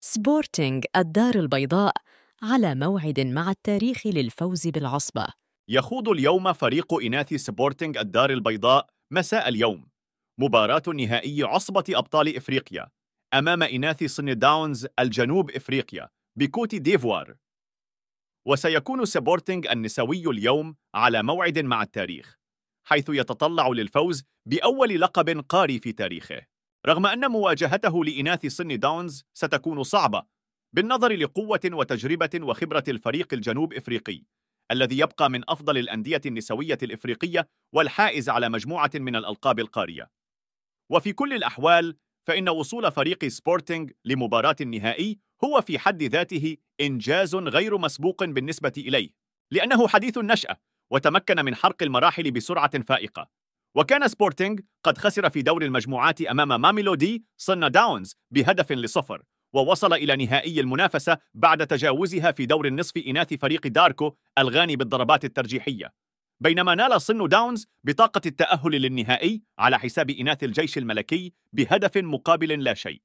سبورتينغ الدار البيضاء على موعد مع التاريخ للفوز بالعصبة. يخوض اليوم فريق إناث سبورتينغ الدار البيضاء مساء اليوم مباراة نهائي عصبة أبطال إفريقيا أمام إناث صن داونز الجنوب إفريقيا بكوت ديفوار. وسيكون سبورتينغ النسوي اليوم على موعد مع التاريخ، حيث يتطلع للفوز بأول لقب قاري في تاريخه، رغم أن مواجهته لإناث صن داونز ستكون صعبة بالنظر لقوة وتجربة وخبرة الفريق الجنوب إفريقي الذي يبقى من أفضل الأندية النسوية الإفريقية والحائز على مجموعة من الألقاب القارية. وفي كل الأحوال فإن وصول فريق سبورتينغ لمباراة النهائي هو في حد ذاته إنجاز غير مسبوق بالنسبة إليه، لأنه حديث النشأة وتمكن من حرق المراحل بسرعة فائقة. وكان سبورتينغ قد خسر في دور المجموعات أمام ماميلودي صن داونز ب1-0، ووصل إلى نهائي المنافسة بعد تجاوزها في دور النصف إناث فريق داركو الغاني بالضربات الترجيحية، بينما نال صن داونز بطاقة التأهل للنهائي على حساب إناث الجيش الملكي ب1 مقابل لا شيء.